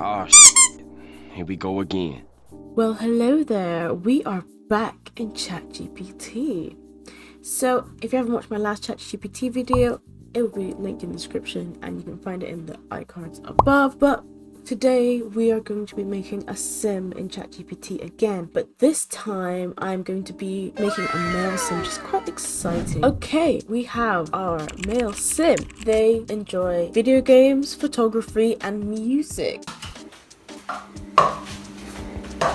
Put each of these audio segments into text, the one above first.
Oh, here we go again. Well, hello there. We are back in ChatGPT. So, if you haven't watched my last ChatGPT video, it will be linked in the description and you can find it in the icons above. But today we are going to be making a sim in ChatGPT again, but this time I'm going to be making a male sim, which is quite exciting. Okay, we have our male sim. They enjoy video games, photography, and music.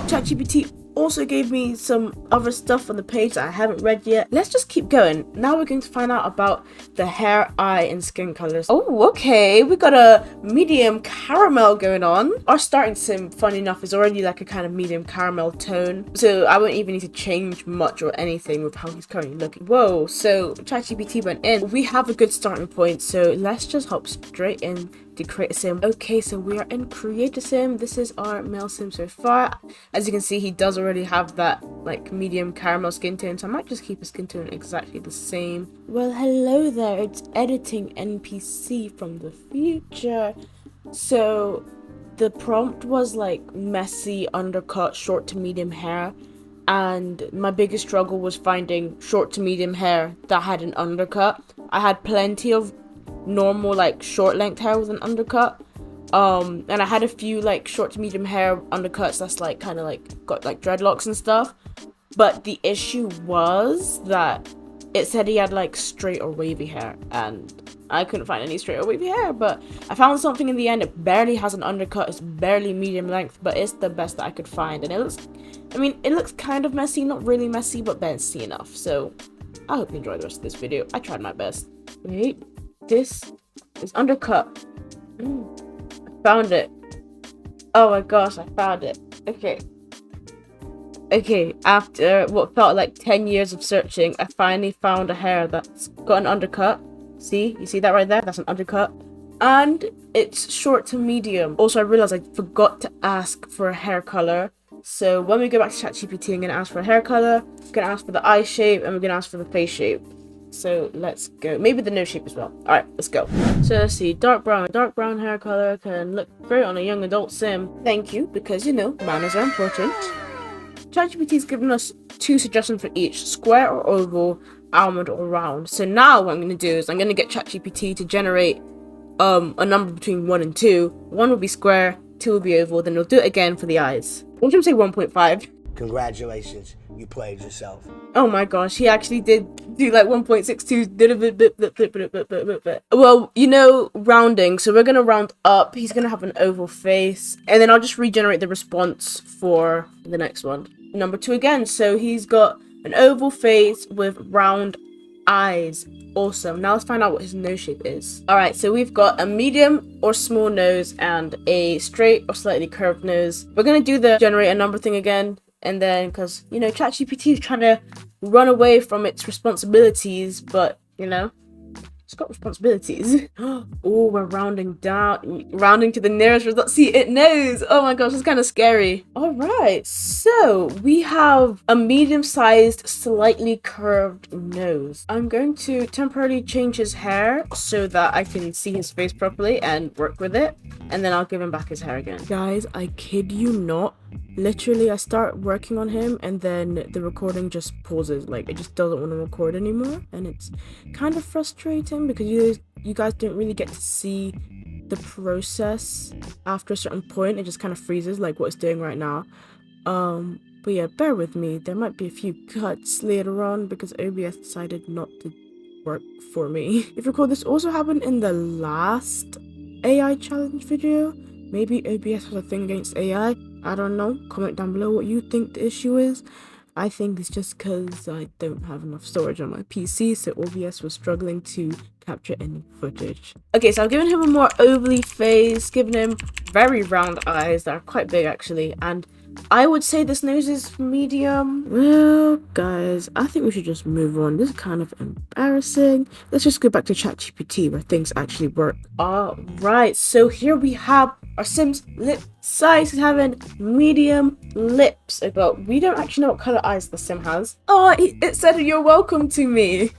ChatGPT also gave me some other stuff on the page that I haven't read yet. Let's just keep going. Now we're going to find out about the hair, eye, and skin colors. Oh, okay. We got a medium caramel going on. Our starting sim, funny enough, is already like a kind of medium caramel tone. So I won't even need to change much or anything with how he's currently looking. Whoa, so ChatGPT went in. We have a good starting point, so let's just hop straight in to create a sim. Okay, so we are in create a sim. This is our male sim so far. As you can see, he does already have that like medium caramel skin tone, so I might just keep his skin tone exactly the same. Well, hello there, it's editing NPC from the future. So the prompt was like messy undercut, short to medium hair, and my biggest struggle was finding short to medium hair that had an undercut. I had plenty of normal like short length hair with an undercut, and I had a few like short to medium hair undercuts that's like kind of like got like dreadlocks and stuff, but the issue was that it said he had like straight or wavy hair, and I couldn't find any straight or wavy hair. But I found something in the end. It barely has an undercut, it's barely medium length, but it's the best that I could find, and it looks kind of messy, not really messy, but messy enough. So I hope you enjoy the rest of this video. I tried my best. Wait, this is undercut. I found it. Oh my gosh, I found it. Okay, after what felt like 10 years of searching, I finally found a hair that's got an undercut. See? You see that right there? That's an undercut. And it's short to medium. Also, I realized I forgot to ask for a hair color. So when we go back to ChatGPT, I'm going to ask for a hair color, I'm going to ask for the eye shape, and we're going to ask for the face shape. So let's go. Maybe the nose shape as well. Alright, let's go. So let's see. Dark brown hair color can look great on a young adult sim. Thank you, because you know, manners are important. ChatGPT's given us 2 suggestions for each: square or oval, almond or round. So now what I'm going to do is I'm going to get ChatGPT to generate a number between 1 and 2. 1 will be square, 2 will be oval, then we'll do it again for the eyes. I'm going to say 1.5. Congratulations, you played yourself. Oh my gosh, he actually did do like 1.62. Did a bit. Well, you know, rounding. So we're gonna round up. He's gonna have an oval face, and then I'll just regenerate the response for the next one. Number 2 again. So he's got an oval face with round eyes. Awesome. Now let's find out what his nose shape is. All right, so we've got a medium or small nose and a straight or slightly curved nose. We're gonna do the generate a number thing again. And then, because, you know, ChatGPT is trying to run away from its responsibilities, but, you know, it's got responsibilities. Oh, we're rounding down, rounding to the nearest result. See, it knows. Oh my gosh, it's kind of scary. All right, so we have a medium-sized, slightly curved nose. I'm going to temporarily change his hair so that I can see his face properly and work with it. And then I'll give him back his hair again. Guys, I kid you not. Literally, I start working on him and then the recording just pauses. Like, it just doesn't want to record anymore. And it's kind of frustrating because you guys don't really get to see the process after a certain point. It just kind of freezes like what it's doing right now. But yeah, bear with me. There might be a few cuts later on because OBS decided not to work for me. If you recall, this also happened in the last AI challenge video. Maybe OBS has a thing against AI. I don't know. Comment down below what you think the issue is. I think it's just because I don't have enough storage on my PC, so OBS was struggling to capture any footage. Okay, so I've given him a more ovally face, given him very round eyes that are quite big actually, and I would say this nose is medium. Well, guys, I think we should just move on. This is kind of embarrassing. Let's just go back to ChatGPT where things actually work. All right, so here we have our sim's lip size. He's having medium lips, but we don't actually know what color eyes the sim has. Oh, it said you're welcome to me.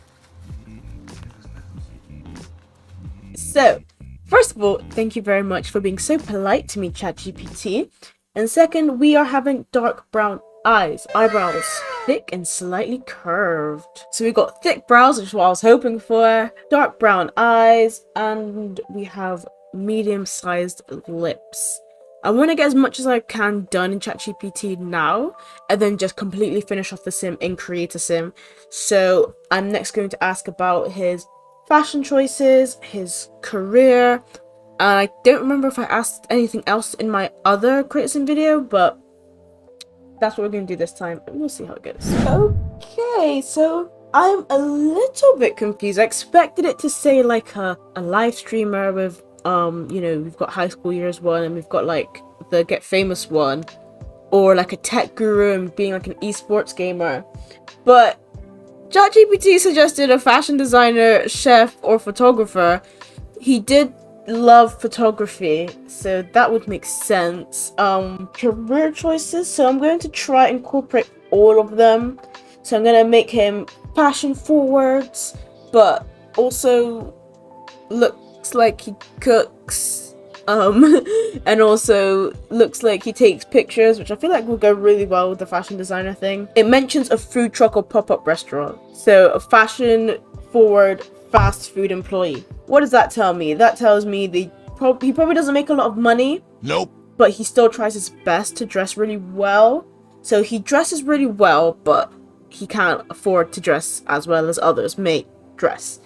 So First of all, thank you very much for being so polite to me, ChatGPT. And second, we are having dark brown eyebrows, thick and slightly curved. So we got thick brows, which is what I was hoping for, dark brown eyes, and we have medium-sized lips. I want to get as much as I can done in ChatGPT now, and then just completely finish off the sim in Creator Sim. So I'm next going to ask about his fashion choices, his career, and I don't remember if I asked anything else in my other Creator Sim video, but that's what we're going to do this time, and we'll see how it goes. Okay, so I'm a little bit confused. I expected it to say like a live streamer with you know, we've got high school years one, and we've got like the get famous one, or like a tech guru and being like an esports gamer. But ChatGPT suggested a fashion designer, chef, or photographer. He did love photography, so that would make sense. Career choices, so I'm going to try and incorporate all of them. So I'm going to make him fashion forward, but also looks like he cooks, and also looks like he takes pictures, which I feel like will go really well with the fashion designer thing. It mentions a food truck or pop-up restaurant, so a fashion forward fast food employee. What does that tell me? That tells me he probably doesn't make a lot of money. Nope. But he still tries his best to dress really well. So he dresses really well, but he can't afford to dress as well as others may dress.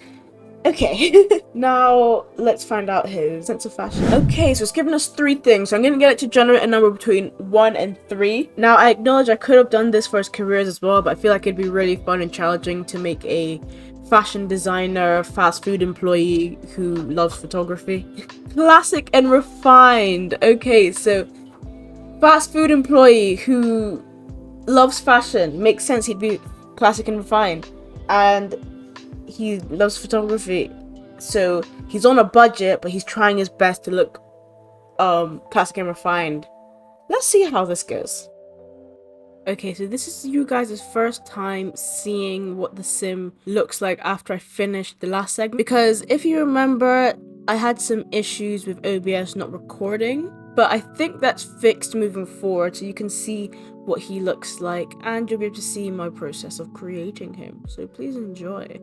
Okay, now let's find out his sense of fashion. Okay, so it's given us 3 things. So I'm going to get it to generate a number between 1 and 3. Now, I acknowledge I could have done this for his careers as well, but I feel like it'd be really fun and challenging to make a fashion designer, fast food employee who loves photography. Classic and refined. Okay, so fast food employee who loves fashion. Makes sense, he'd be classic and refined. And he loves photography, so he's on a budget, but he's trying his best to look classic and refined. Let's see how this goes. Okay, so this is you guys' first time seeing what the sim looks like after I finished the last segment, because if you remember, I had some issues with OBS not recording, but I think that's fixed moving forward, so you can see what he looks like, and you'll be able to see my process of creating him, so please enjoy.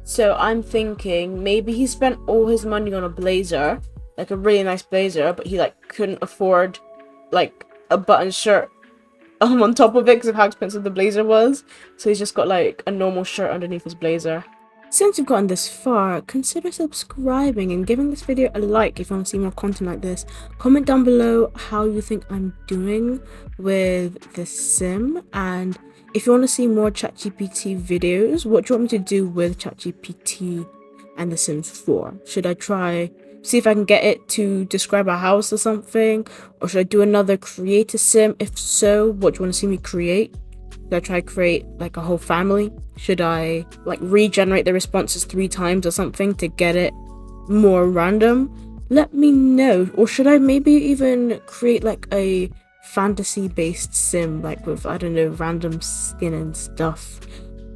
So I'm thinking maybe he spent all his money on a blazer, like a really nice blazer, but he like couldn't afford like a button shirt on top of it because of how expensive the blazer was. So he's just got like a normal shirt underneath his blazer. Since you've gotten this far, consider subscribing and giving this video a like if you want to see more content like this. Comment down below how you think I'm doing with this sim, and if you want to see more ChatGPT videos, what do you want me to do with ChatGPT and The Sims 4? Should I try, see if I can get it to describe a house or something? Or should I do another creator sim? If so, what do you want to see me create? Should I try to create like a whole family? Should I like regenerate the responses 3 times or something to get it more random? Let me know. Or should I maybe even create like a fantasy based sim, like with, I don't know, random skin and stuff?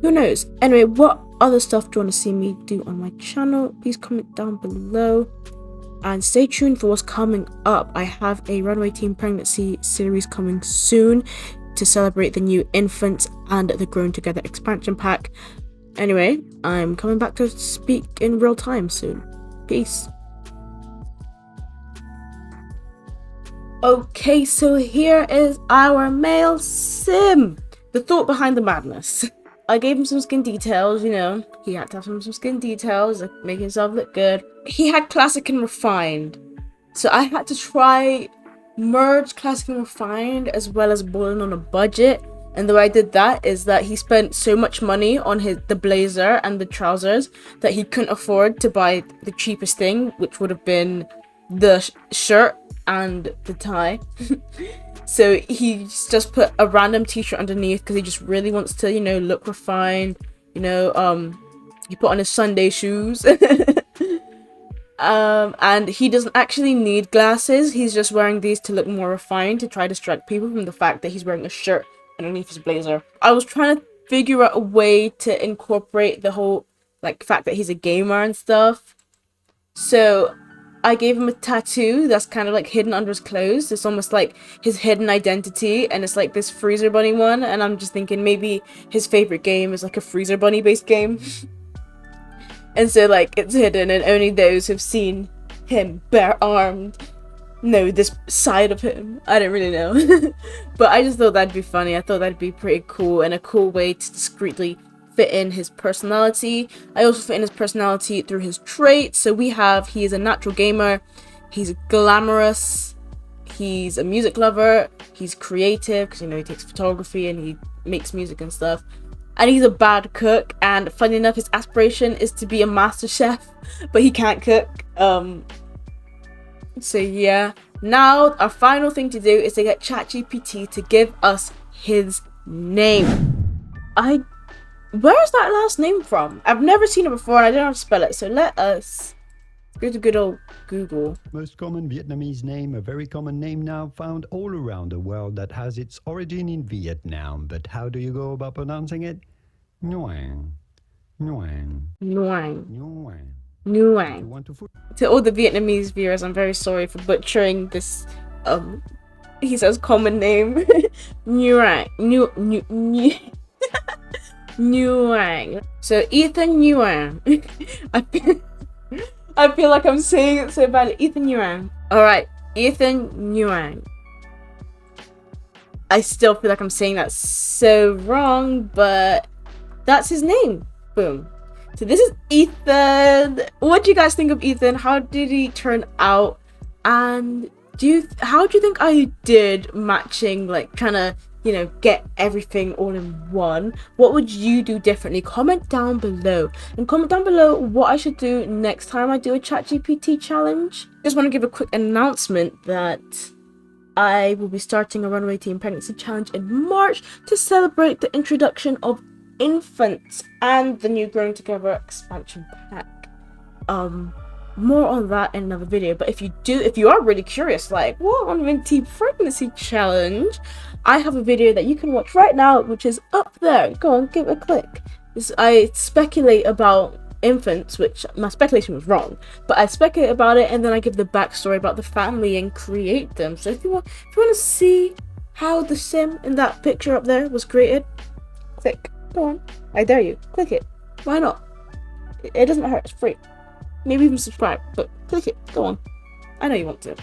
Who knows? Anyway, what other stuff do you want to see me do on my channel? Please comment down below, and stay tuned for what's coming up. I have a Runaway teen pregnancy series coming soon to celebrate the new infants and the Grown Together expansion pack. Anyway, I'm coming back to speak in real time soon. Peace. Okay, so here is our male sim. The thought behind the madness. I gave him some skin details, you know. He had to have some skin details, like make himself look good. He had classic and refined. So I had to try merge classic and refined as well as balling on a budget. And the way I did that is that he spent so much money on the blazer and the trousers that he couldn't afford to buy the cheapest thing, which would have been the shirt and the tie. So he just put a random t-shirt underneath because he just really wants to, you know, look refined. You know, he put on his Sunday shoes. And he doesn't actually need glasses. He's just wearing these to look more refined, to try to distract people from the fact that he's wearing a shirt underneath his blazer. I was trying to figure out a way to incorporate the whole like fact that he's a gamer and stuff. So I gave him a tattoo that's kind of like hidden under his clothes. It's almost like his hidden identity, and it's like this Freezer Bunny one. And I'm just thinking maybe his favorite game is like a Freezer Bunny based game. And so like it's hidden, and only those who've seen him bare armed know this side of him. I don't really know. But I just thought that'd be funny. I thought that'd be pretty cool, and a cool way to discreetly fit in his personality. I also fit in his personality through his traits. So we have, he is a natural gamer, he's glamorous, he's a music lover, he's creative because, you know, he takes photography and he makes music and stuff, and he's a bad cook. And funny enough, his aspiration is to be a master chef, but he can't cook. So yeah, now our final thing to do is to get ChatGPT to give us his name. Where's that last name from? I've never seen it before and I don't know how to spell it, so let us go to good old Google. Most common Vietnamese name, a very common name now found all around the world that has its origin in Vietnam. But how do you go about pronouncing it? Nguyen. Nguyen. Nguyen. Nguyen. Nguyen. You want to To all the Vietnamese viewers, I'm very sorry for butchering this, he says common name. Nguyen. Nguyen. So Ethan Nguyen. I feel like I'm saying it so badly. Ethan Nguyen. Alright, Ethan Nguyen. I still feel like I'm saying that so wrong, but that's his name. Boom. So this is Ethan. What do you guys think of Ethan? How did he turn out? And how do you think I did matching, like trying to, you know, get everything all in one? What would you do differently? Comment down below, and comment down below what I should do next time I do a ChatGPT challenge. Just want to give a quick announcement that I will be starting a Runaway Teen Pregnancy Challenge in March to celebrate the introduction of infants and the new Growing Together expansion pack. More on that in another video. But if you are really curious, like what Runaway Teen Pregnancy Challenge, I have a video that you can watch right now, which is up there. Go on, give it a click. I speculate about infants, which my speculation was wrong, but I speculate about it, and then I give the backstory about the family and create them. So if you want to see how the sim in that picture up there was created, click. Go on, I dare you, click it. Why not? It doesn't hurt, it's free. Maybe even subscribe, but click it. Go on, I know you want to.